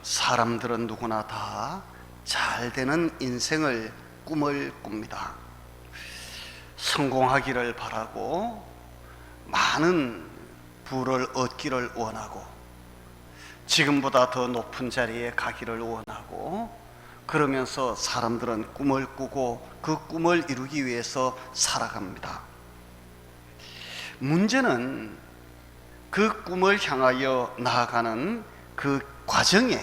사람들은 누구나 다 잘 되는 인생을 꿈을 꿉니다. 성공하기를 바라고 많은 부를 얻기를 원하고 지금보다 더 높은 자리에 가기를 원하고 그러면서 사람들은 꿈을 꾸고 그 꿈을 이루기 위해서 살아갑니다. 문제는 그 꿈을 향하여 나아가는 그 과정에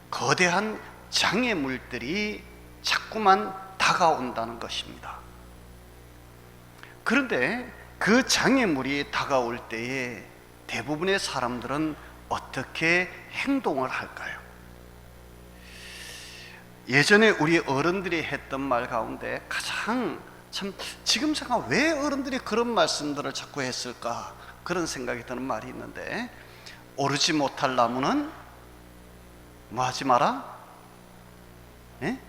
거대한 장애물들이 자꾸만 다가온다는 것입니다. 그런데 그 장애물이 다가올 때에 대부분의 사람들은 어떻게 행동을 할까요? 예전에 우리 어른들이 했던 말 가운데 가장 지금 생각 왜 어른들이 그런 말씀들을 자꾸 했을까 그런 생각이 드는 말이 있는데, 오르지 못할 나무는 뭐 하지 마라? 예?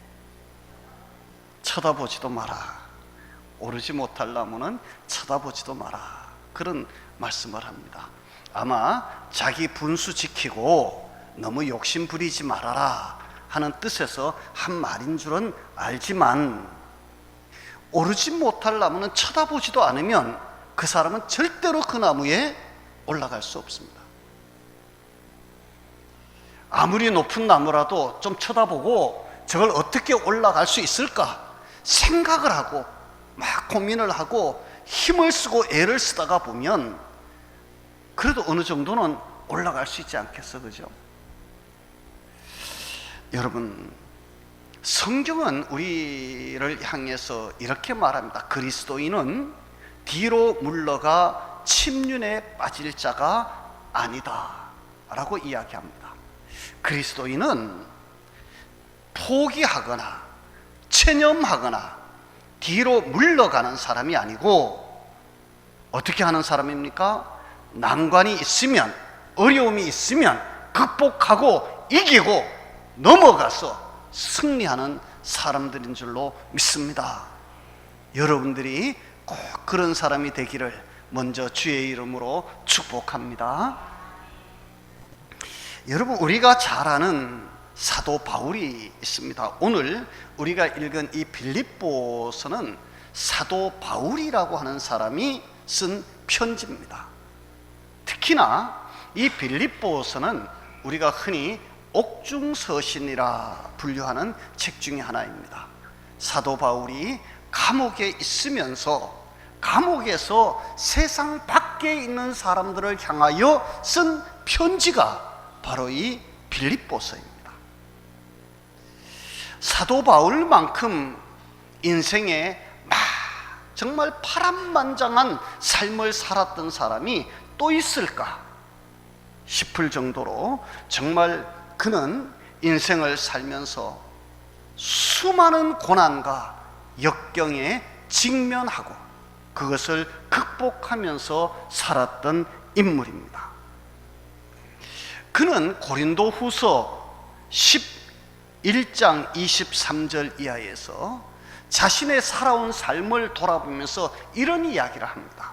쳐다보지도 마라. 오르지 못할 나무는 쳐다보지도 마라. 그런 말씀을 합니다. 아마 자기 분수 지키고 너무 욕심 부리지 말아라 하는 뜻에서 한 말인 줄은 알지만, 오르지 못할 나무는 쳐다보지도 않으면 그 사람은 절대로 그 나무에 올라갈 수 없습니다. 아무리 높은 나무라도 좀 쳐다보고 저걸 어떻게 올라갈 수 있을까 생각을 하고 막 고민을 하고 힘을 쓰고 애를 쓰다가 보면 그래도 어느 정도는 올라갈 수 있지 않겠어, 그죠? 여러분, 성경은 우리를 향해서 이렇게 말합니다. 그리스도인은 뒤로 물러가 침륜에 빠질 자가 아니다 라고 이야기합니다. 그리스도인은 포기하거나 체념하거나 뒤로 물러가는 사람이 아니고 어떻게 하는 사람입니까? 난관이 있으면, 어려움이 있으면 극복하고 이기고 넘어가서 승리하는 사람들인 줄로 믿습니다. 여러분들이 꼭 그런 사람이 되기를 먼저 주의 이름으로 축복합니다. 여러분, 우리가 잘 아는 사도 바울이 있습니다. 오늘 우리가 읽은 이 빌립보서는 사도 바울이라고 하는 사람이 쓴 편지입니다. 특히나 이 빌립보서는 우리가 흔히 옥중서신이라 분류하는 책 중에 하나입니다. 사도 바울이 감옥에 있으면서 감옥에서 세상 밖에 있는 사람들을 향하여 쓴 편지가 바로 이 빌립보서입니다. 사도 바울만큼 인생에 정말 파란만장한 삶을 살았던 사람이 또 있을까 싶을 정도로 정말 그는 인생을 살면서 수많은 고난과 역경에 직면하고 그것을 극복하면서 살았던 인물입니다. 그는 고린도후서 11장 23절 이하에서 자신의 살아온 삶을 돌아보면서 이런 이야기를 합니다.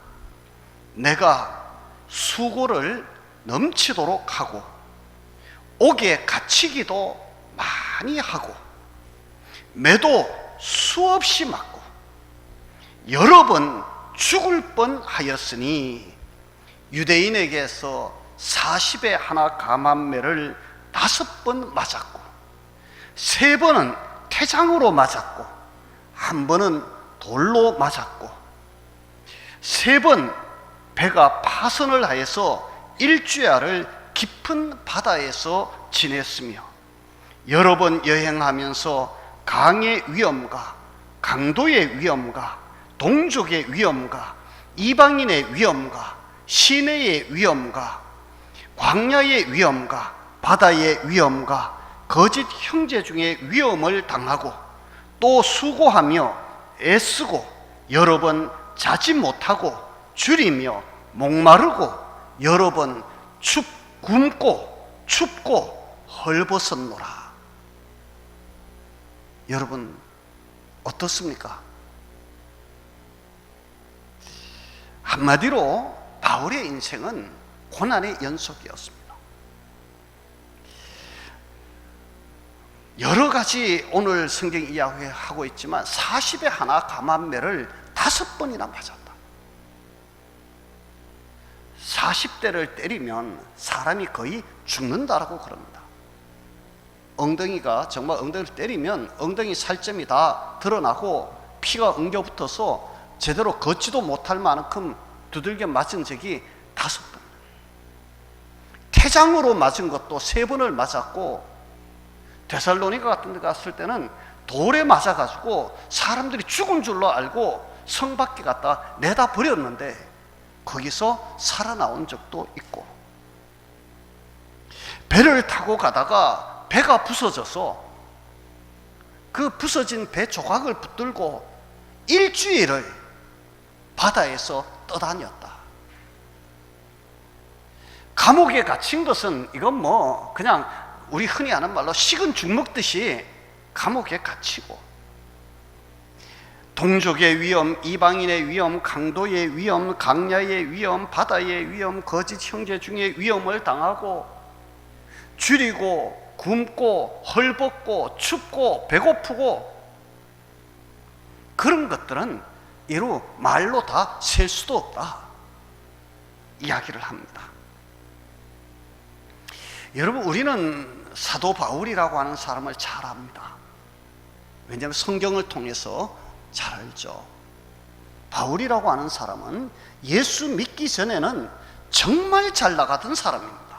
내가 수고를 넘치도록 하고 옥에 갇히기도 많이 하고 매도 수없이 맞고 여러 번 죽을 뻔하였으니 유대인에게서 40에 하나 감한매를 5번 맞았고 3번은 태장으로 맞았고 1번은 돌로 맞았고 3번 배가 파선을 하여서 일주야를 깊은 바다에서 지냈으며 여러 번 여행하면서 강의 위험과 강도의 위험과 동족의 위험과 이방인의 위험과 시내의 위험과 광야의 위험과 바다의 위험과 거짓 형제 중에 위험을 당하고 또 수고하며 애쓰고 여러 번 자지 못하고 줄이며 목마르고 여러 번 굶고 춥고 헐벗었노라. 여러분 어떻습니까? 한마디로 바울의 인생은 고난의 연속이었습니다. 여러 가지 오늘 성경 이야기하고 있지만 40에 하나 감한매를 5번이나 맞았다. 40대를 때리면 사람이 거의 죽는다라고 그럽니다. 엉덩이가 정말 엉덩이를 때리면 엉덩이 살점이 다 드러나고 피가 엉겨붙어서 제대로 걷지도 못할 만큼 두들겨 맞은 적이 5번. 태장으로 맞은 것도 3번을 맞았고, 데살로니가 같은 데 갔을 때는 돌에 맞아가지고 사람들이 죽은 줄로 알고 성 밖에 갖다 내다 버렸는데 거기서 살아나온 적도 있고, 배를 타고 가다가 배가 부서져서 그 부서진 배 조각을 붙들고 일주일을 바다에서 떠다녔다. 감옥에 갇힌 것은 이건 뭐 그냥 우리 흔히 하는 말로 식은 죽 먹듯이 감옥에 갇히고, 동족의 위험, 이방인의 위험, 강도의 위험, 강야의 위험, 바다의 위험, 거짓 형제 중에 위험을 당하고, 줄이고 굶고 헐벗고 춥고 배고프고, 그런 것들은 이루 말로 다 셀 수도 없다 이야기를 합니다. 여러분, 우리는 사도 바울이라고 하는 사람을 잘 압니다. 왜냐하면 성경을 통해서 잘 알죠. 바울이라고 하는 사람은 예수 믿기 전에는 정말 잘 나가던 사람입니다.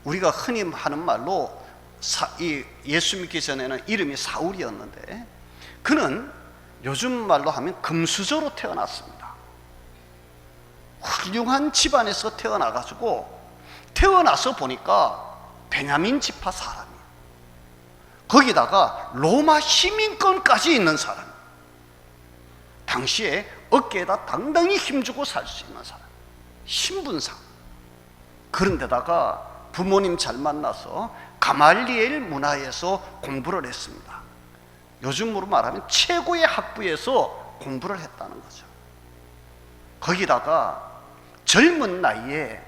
우리가 흔히 하는 말로 예수 믿기 전에는 이름이 사울이었는데, 그는 요즘 말로 하면 금수저로 태어났습니다. 훌륭한 집안에서 태어나가지고 태어나서 보니까 베냐민 지파 사람이에요. 거기다가 로마 시민권까지 있는 사람, 당시에 어깨에다 당당히 힘주고 살 수 있는 사람, 신분상. 그런데다가 부모님 잘 만나서 가말리엘 문화에서 공부를 했습니다. 요즘으로 말하면 최고의 학부에서 공부를 했다는 거죠. 거기다가 젊은 나이에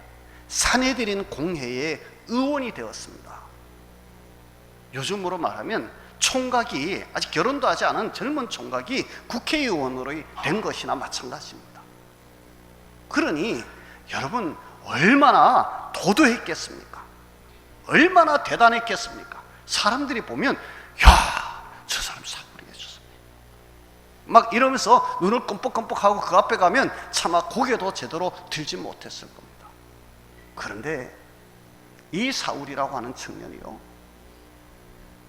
사내들인 공회의 의원이 되었습니다. 요즘으로 말하면 총각이, 아직 결혼도 하지 않은 젊은 총각이 국회의원으로 된 것이나 마찬가지입니다. 그러니 여러분, 얼마나 도도했겠습니까? 얼마나 대단했겠습니까? 사람들이 보면 야, 저 사람 사고리가 좋습니다 막 이러면서 눈을 끔뻑끔뻑하고 그 앞에 가면 차마 고개도 제대로 들지 못했을 겁니다. 그런데 이 사울이라고 하는 청년이요,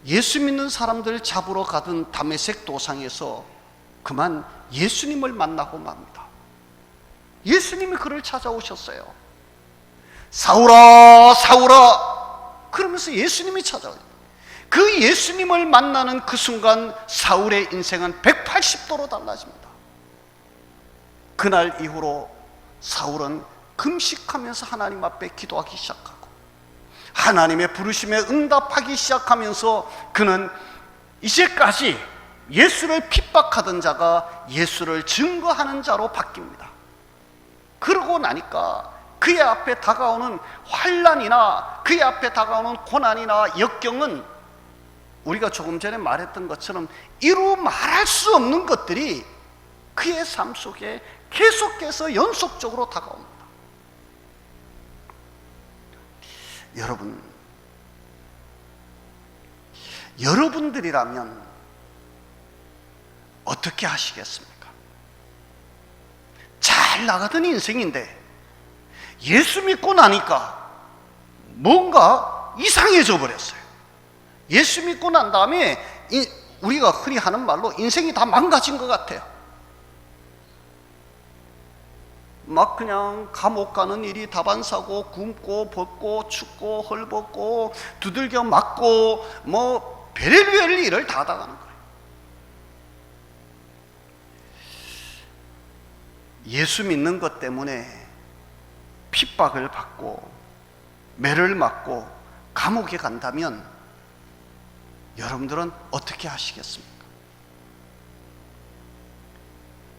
예수 믿는 사람들 잡으러 가던 다메섹 도상에서 그만 예수님을 만나고 맙니다. 예수님이 그를 찾아오셨어요. 사울아, 사울아, 그러면서 예수님이 찾아와요. 그 예수님을 만나는 그 순간 사울의 인생은 180도로 달라집니다. 그날 이후로 사울은 금식하면서 하나님 앞에 기도하기 시작하고, 하나님의 부르심에 응답하기 시작하면서 그는 이제까지 예수를 핍박하던 자가 예수를 증거하는 자로 바뀝니다. 그러고 나니까 그의 앞에 다가오는 환난이나 그의 앞에 다가오는 고난이나 역경은 우리가 조금 전에 말했던 것처럼 이루 말할 수 없는 것들이 그의 삶 속에 계속해서 연속적으로 다가옵니다. 여러분, 여러분들이라면 어떻게 하시겠습니까? 잘 나가던 인생인데 예수 믿고 나니까 뭔가 이상해져 버렸어요. 예수 믿고 난 다음에 우리가 흔히 하는 말로 인생이 다 망가진 것 같아요. 막 그냥 감옥 가는 일이 다반사고, 굶고 벗고 춥고 헐벗고 두들겨 맞고 뭐 별의별 일을 다 당하는 거예요. 예수 믿는 것 때문에 핍박을 받고 매를 맞고 감옥에 간다면 여러분들은 어떻게 하시겠습니까?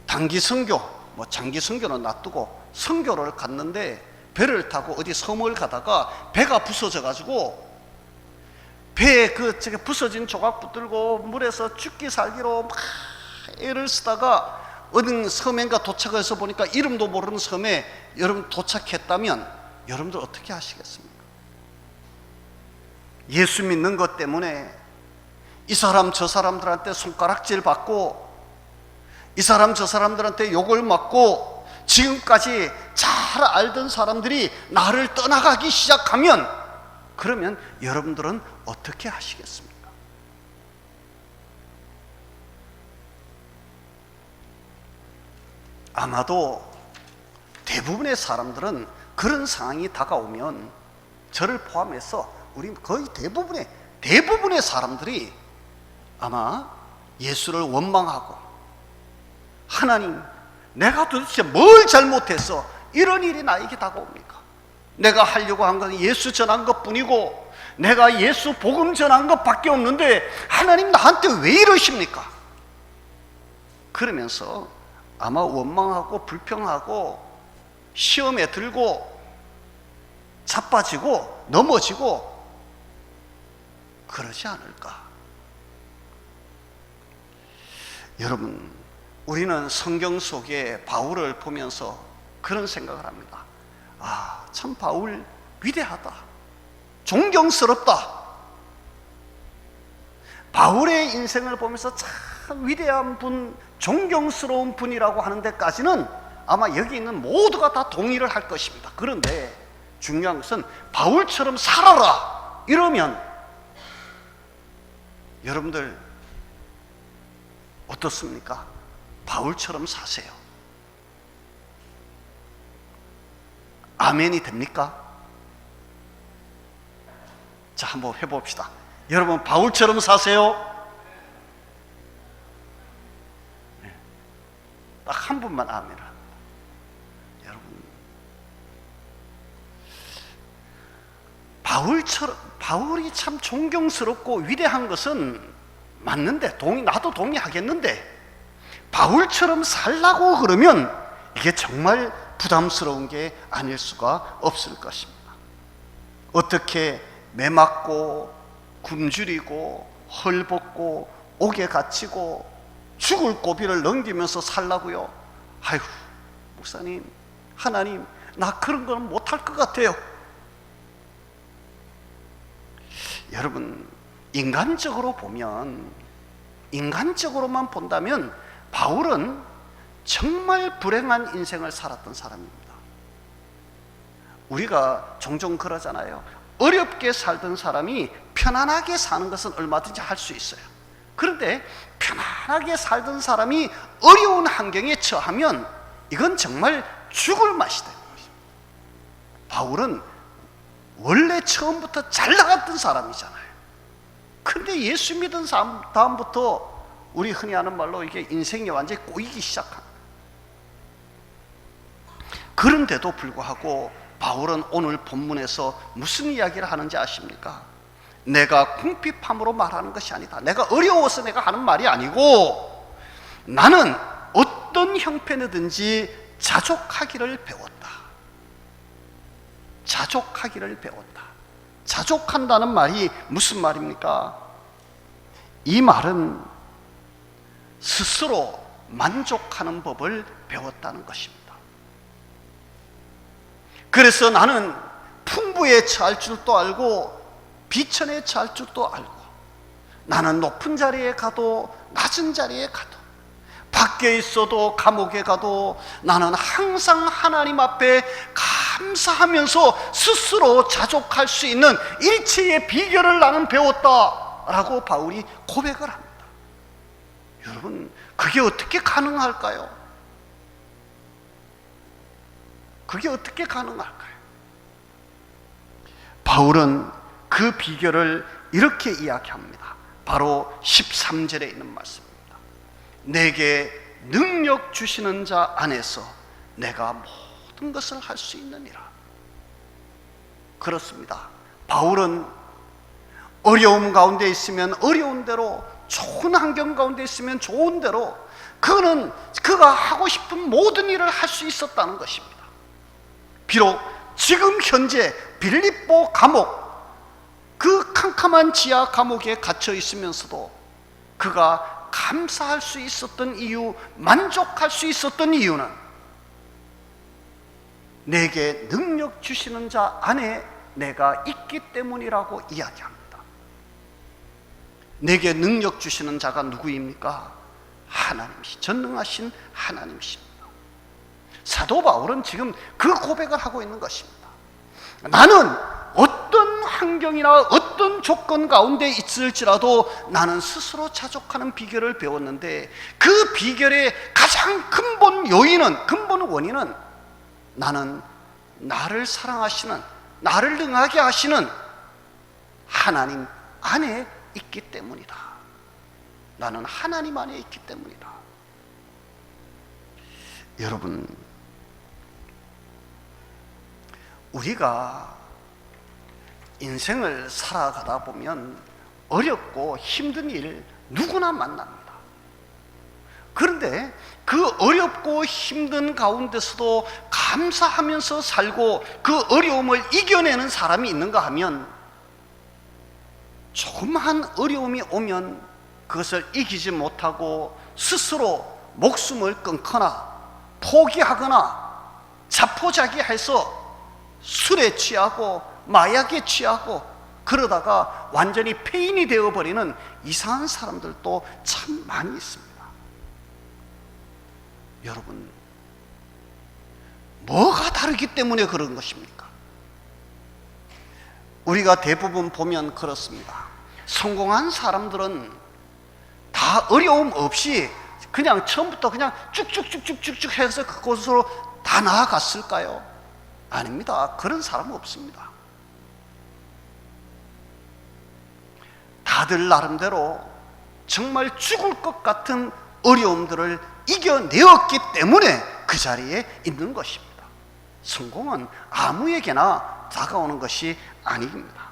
단기 선교, 뭐 장기 선교는 놔두고 선교를 갔는데 배를 타고 어디 섬을 가다가 배가 부서져 가지고 배에 저게 부서진 조각 붙들고 물에서 죽기 살기로 막 애를 쓰다가 어느 섬인가 도착해서 보니까 이름도 모르는 섬에 여러분 도착했다면 여러분들 어떻게 하시겠습니까? 예수 믿는 것 때문에 이 사람 저 사람들한테 손가락질 받고 이 사람 저 사람들한테 욕을 먹고 지금까지 잘 알던 사람들이 나를 떠나가기 시작하면 그러면 여러분들은 어떻게 하시겠습니까? 아마도 대부분의 사람들은 그런 상황이 다가오면 저를 포함해서 우리 거의 대부분의 사람들이 아마 예수를 원망하고 하나님, 내가 도대체 뭘 잘못해서 이런 일이 나에게 다가옵니까? 내가 하려고 한 건 예수 전한 것뿐이고 내가 예수 복음 전한 것밖에 없는데 하나님 나한테 왜 이러십니까? 그러면서 아마 원망하고 불평하고 시험에 들고 자빠지고 넘어지고 그러지 않을까? 여러분, 우리는 성경 속에 바울을 보면서 그런 생각을 합니다. 아, 참 바울 위대하다. 존경스럽다. 바울의 인생을 보면서 참 위대한 분, 존경스러운 분이라고 하는 데까지는 아마 여기 있는 모두가 다 동의를 할 것입니다. 그런데 중요한 것은 바울처럼 살아라 이러면 여러분들 어떻습니까? 바울처럼 사세요. 아멘이 됩니까? 자, 한번 해봅시다. 여러분 바울처럼 사세요. 네. 딱 한 분만 아멘을 합니다. 여러분, 바울이 참 존경스럽고 위대한 것은 맞는데 나도 동의하겠는데 바울처럼 살라고 그러면 이게 정말 부담스러운 게 아닐 수가 없을 것입니다. 어떻게 매맞고 굶주리고 헐벗고 옥에 갇히고 죽을 고비를 넘기면서 살라고요? 아휴, 목사님, 하나님, 나 그런 건 못할 것 같아요. 여러분, 인간적으로만 본다면 바울은 정말 불행한 인생을 살았던 사람입니다. 우리가 종종 그러잖아요. 어렵게 살던 사람이 편안하게 사는 것은 얼마든지 할 수 있어요. 그런데 편안하게 살던 사람이 어려운 환경에 처하면 이건 정말 죽을 맛이 되는 것입니다. 바울은 원래 처음부터 잘 나갔던 사람이잖아요. 근데 예수 믿은 다음부터 우리 흔히 하는 말로 이게 인생이 완전히 꼬이기 시작합니다. 그런데도 불구하고 바울은 오늘 본문에서 무슨 이야기를 하는지 아십니까? 내가 궁핍함으로 말하는 것이 아니다. 내가 어려워서 내가 하는 말이 아니고 나는 어떤 형편이든지 자족하기를 배웠다. 자족하기를 배웠다. 자족한다는 말이 무슨 말입니까? 이 말은 스스로 만족하는 법을 배웠다는 것입니다. 그래서 나는 풍부에 처할 줄도 알고 비천에 처할 줄도 알고 나는 높은 자리에 가도 낮은 자리에 가도 밖에 있어도 감옥에 가도 나는 항상 하나님 앞에 감사하면서 스스로 자족할 수 있는 일체의 비결을 나는 배웠다라고 바울이 고백을 합니다. 여러분, 그게 어떻게 가능할까요? 그게 어떻게 가능할까요? 바울은 그 비결을 이렇게 이야기합니다. 바로 13절에 있는 말씀입니다. 내게 능력 주시는 자 안에서 내가 모든 것을 할 수 있느니라. 그렇습니다. 바울은 어려움 가운데 있으면 어려운 대로, 좋은 환경 가운데 있으면 좋은 대로 그가 하고 싶은 모든 일을 할 수 있었다는 것입니다. 비록 지금 현재 빌립보 감옥, 그 캄캄한 지하 감옥에 갇혀 있으면서도 그가 감사할 수 있었던 이유, 만족할 수 있었던 이유는 내게 능력 주시는 자 안에 내가 있기 때문이라고 이야기합니다. 내게 능력 주시는 자가 누구입니까? 하나님이시, 전능하신 하나님이십니다. 사도 바울은 지금 그 고백을 하고 있는 것입니다. 나는 어떤 환경이나 어떤 조건 가운데 있을지라도 나는 스스로 자족하는 비결을 배웠는데, 그 비결의 가장 근본 요인은, 근본 원인은 나는 나를 사랑하시는, 나를 능하게 하시는 하나님 안에 있기 때문이다. 나는 하나님 안에 있기 때문이다. 여러분, 우리가 인생을 살아가다 보면 어렵고 힘든 일 누구나 만납니다. 그런데 그 어렵고 힘든 가운데서도 감사하면서 살고 그 어려움을 이겨내는 사람이 있는가 하면, 조그마한 어려움이 오면 그것을 이기지 못하고 스스로 목숨을 끊거나 포기하거나 자포자기해서 술에 취하고 마약에 취하고 그러다가 완전히 폐인이 되어버리는 이상한 사람들도 참 많이 있습니다. 여러분, 뭐가 다르기 때문에 그런 것입니까? 우리가 대부분 보면 그렇습니다. 성공한 사람들은 다 어려움 없이 그냥 처음부터 그냥 쭉쭉쭉쭉쭉 해서 그곳으로 다 나아갔을까요? 아닙니다. 그런 사람은 없습니다. 다들 나름대로 정말 죽을 것 같은 어려움들을 이겨내었기 때문에 그 자리에 있는 것입니다. 성공은 아무에게나 다가오는 것이 아닙니다.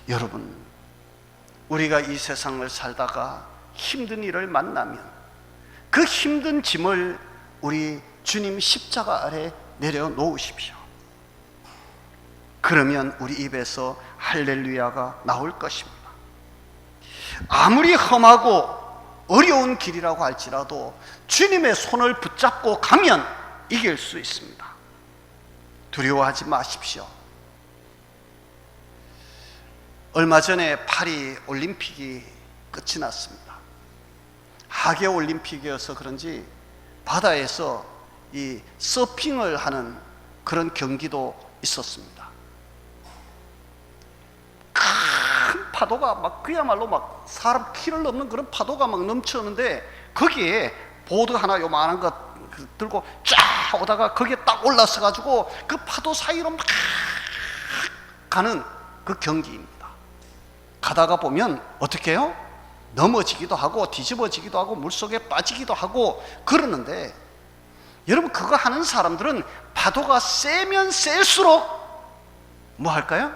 여러분, 우리가 이 세상을 살다가 힘든 일을 만나면 그 힘든 짐을 우리 주님 십자가 아래 내려놓으십시오. 그러면 우리 입에서 할렐루야가 나올 것입니다. 아무리 험하고 어려운 길이라고 할지라도 주님의 손을 붙잡고 가면 이길 수 있습니다. 두려워하지 마십시오. 얼마 전에 파리 올림픽이 끝이 났습니다. 하계 올림픽이어서 그런지 바다에서 이 서핑을 하는 그런 경기도 있었습니다. 큰 파도가 막 그야말로 막 사람 키를 넘는 그런 파도가 막 넘쳤는데, 거기에 보드 하나 요만한 거 들고 쫙 오다가 거기에 딱 올라서 가지고 그 파도 사이로 막 가는 그 경기입니다. 가다가 보면 어떻게 해요? 넘어지기도 하고 뒤집어지기도 하고 물속에 빠지기도 하고 그러는데, 여러분, 그거 하는 사람들은 파도가 세면 셀수록 뭐 할까요?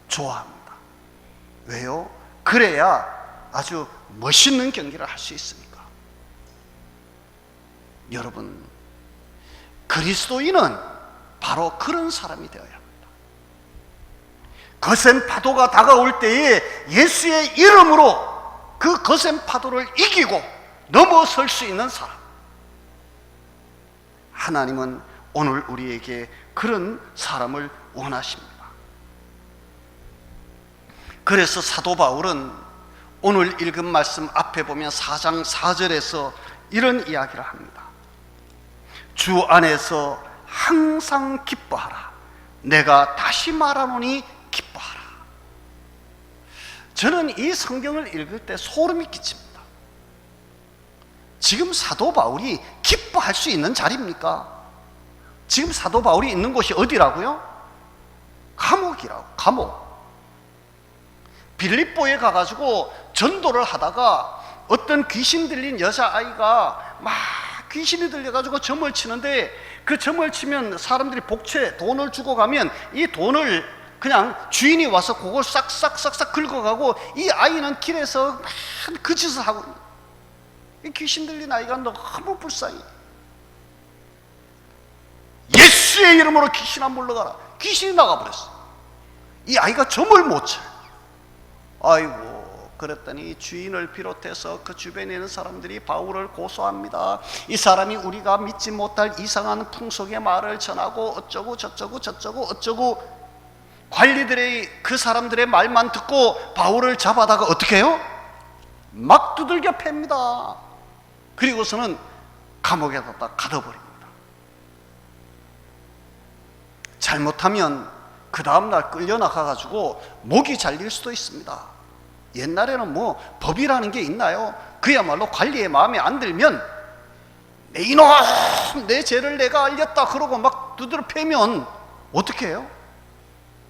좋아합니다. 왜요? 그래야 아주 멋있는 경기를 할 수 있으니까. 여러분, 그리스도인은 바로 그런 사람이 되어야 합니다. 거센 파도가 다가올 때에 예수의 이름으로 그 거센 파도를 이기고 넘어설 수 있는 사람. 하나님은 오늘 우리에게 그런 사람을 원하십니다. 그래서 사도 바울은 오늘 읽은 말씀 앞에 보면 4장 4절에서 이런 이야기를 합니다. 주 안에서 항상 기뻐하라. 내가 다시 말하노니 기뻐하라. 저는 이 성경을 읽을 때 소름이 끼칩니다. 지금 사도 바울이 기뻐할 수 있는 자리입니까? 지금 사도 바울이 있는 곳이 어디라고요? 감옥이라고. 감옥. 빌립보에 가가지고 전도를 하다가 어떤 귀신 들린 여자아이가 막 귀신이 들려가지고 점을 치는데, 그 점을 치면 사람들이 복채 돈을 주고 가면 이 돈을 그냥 주인이 와서 그걸 싹싹싹싹 긁어가고, 이 아이는 길에서 막 그 짓을 하고, 이 귀신 들린 아이가 너무 불쌍해. 예수의 이름으로 귀신아 물러가라. 귀신이 나가버렸어. 이 아이가 점을 못 쳐요. 아이고, 그랬더니 주인을 비롯해서 그 주변에 있는 사람들이 바울을 고소합니다. 이 사람이 우리가 믿지 못할 이상한 풍속의 말을 전하고 어쩌고 저쩌고 어쩌고. 관리들의 그 사람들의 말만 듣고 바울을 잡아다가 어떻게 해요? 막 두들겨 팹니다. 그리고서는 감옥에다 가둬버립니다. 잘못하면 그 다음날 끌려나가가지고 목이 잘릴 수도 있습니다. 옛날에는 뭐 법이라는 게 있나요? 그야말로 관리의 마음에 안 들면 내 이놈, 내 죄를 내가 알렸다 그러고 막 두드려 패면 어떻게 해요?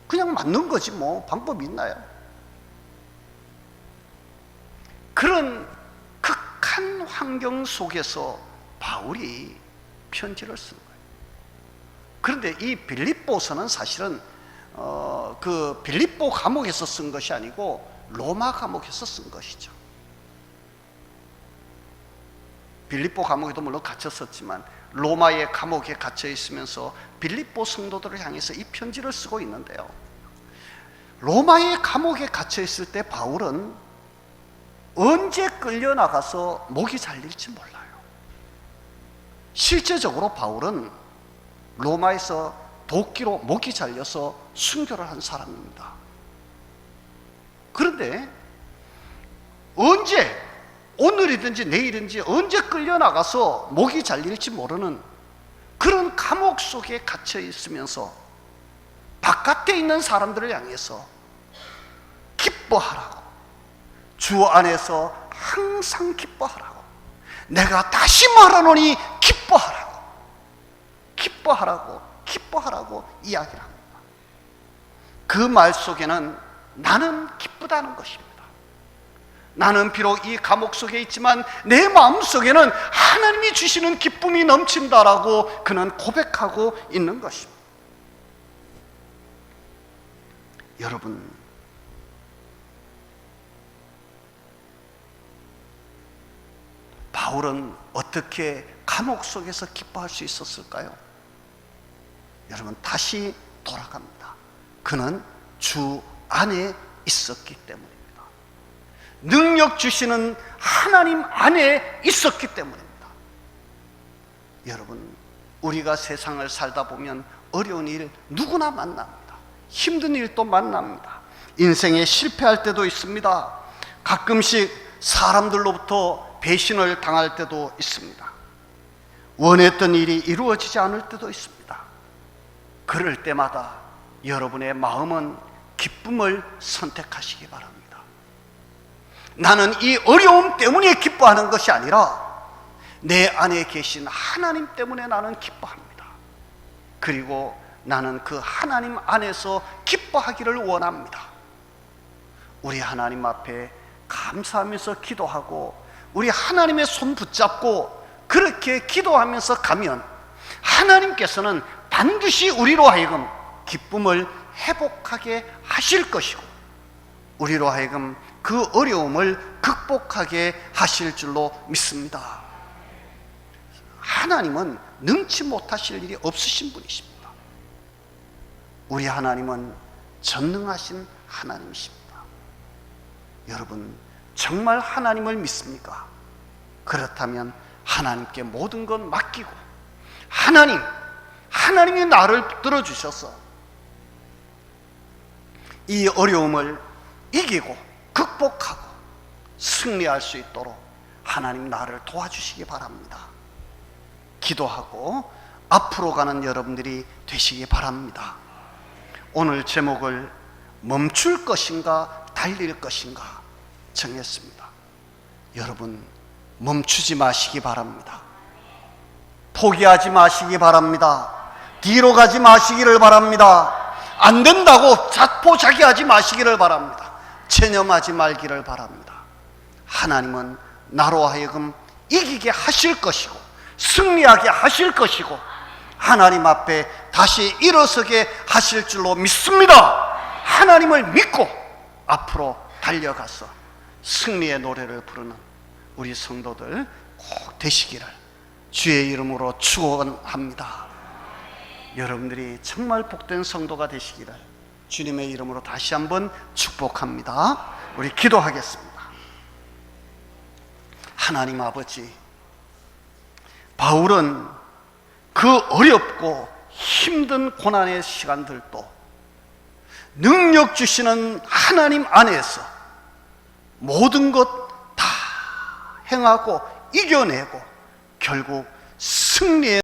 그냥 맞는 거지 뭐. 방법이 있나요? 그런 극한 환경 속에서 바울이 편지를 쓴 거예요. 그런데 이 빌립보서는 사실은 그 빌립보 감옥에서 쓴 것이 아니고 로마 감옥에서 쓴 것이죠. 빌립보 감옥에도 물론 갇혔었지만 로마의 감옥에 갇혀 있으면서 빌립보 성도들을 향해서 이 편지를 쓰고 있는데요, 로마의 감옥에 갇혀 있을 때 바울은 언제 끌려나가서 목이 잘릴지 몰라요. 실제적으로 바울은 로마에서 도끼로 목이 잘려서 순교를 한 사람입니다. 그런데 언제, 오늘이든지 내일이든지 언제 끌려나가서 목이 잘릴지 모르는 그런 감옥 속에 갇혀 있으면서 바깥에 있는 사람들을 향해서 기뻐하라고, 주 안에서 항상 기뻐하라고, 내가 다시 말하노니 기뻐하라고, 기뻐하라고, 기뻐하라고 이야기를 합니다. 그 말 속에는 나는 기쁘다는 것입니다. 나는 비록 이 감옥 속에 있지만 내 마음 속에는 하나님이 주시는 기쁨이 넘친다라고 그는 고백하고 있는 것입니다. 여러분, 바울은 어떻게 감옥 속에서 기뻐할 수 있었을까요? 여러분, 다시 돌아갑니다. 그는 주 안에 있었기 때문입니다. 능력 주시는 하나님 안에 있었기 때문입니다. 여러분, 우리가 세상을 살다 보면 어려운 일 누구나 만납니다. 힘든 일도 만납니다. 인생에 실패할 때도 있습니다. 가끔씩 사람들로부터 배신을 당할 때도 있습니다. 원했던 일이 이루어지지 않을 때도 있습니다. 그럴 때마다 여러분의 마음은 기쁨을 선택하시기 바랍니다. 나는 이 어려움 때문에 기뻐하는 것이 아니라 내 안에 계신 하나님 때문에 나는 기뻐합니다. 그리고 나는 그 하나님 안에서 기뻐하기를 원합니다. 우리 하나님 앞에 감사하면서 기도하고 우리 하나님의 손 붙잡고 그렇게 기도하면서 가면 하나님께서는 반드시 우리로 하여금 기쁨을 회복하게 하실 것이고 우리로 하여금 그 어려움을 극복하게 하실 줄로 믿습니다. 하나님은 능치 못하실 일이 없으신 분이십니다. 우리 하나님은 전능하신 하나님이십니다. 여러분, 정말 하나님을 믿습니까? 그렇다면 하나님께 모든 것 맡기고 하나님이 나를 들어주셔서 이 어려움을 이기고 극복하고 승리할 수 있도록 하나님 나를 도와주시기 바랍니다. 기도하고 앞으로 가는 여러분들이 되시기 바랍니다. 오늘 제목을 멈출 것인가 달릴 것인가 정했습니다. 여러분, 멈추지 마시기 바랍니다. 포기하지 마시기 바랍니다. 뒤로 가지 마시기를 바랍니다. 안 된다고 자포자기하지 마시기를 바랍니다. 체념하지 말기를 바랍니다. 하나님은 나로 하여금 이기게 하실 것이고 승리하게 하실 것이고 하나님 앞에 다시 일어서게 하실 줄로 믿습니다. 하나님을 믿고 앞으로 달려가서 승리의 노래를 부르는 우리 성도들 꼭 되시기를 주의 이름으로 축원합니다. 여러분들이 정말 복된 성도가 되시기를 주님의 이름으로 다시 한번 축복합니다. 우리 기도하겠습니다. 하나님 아버지, 바울은 그 어렵고 힘든 고난의 시간들도 능력 주시는 하나님 안에서 모든 것 다 행하고 이겨내고 결국 승리의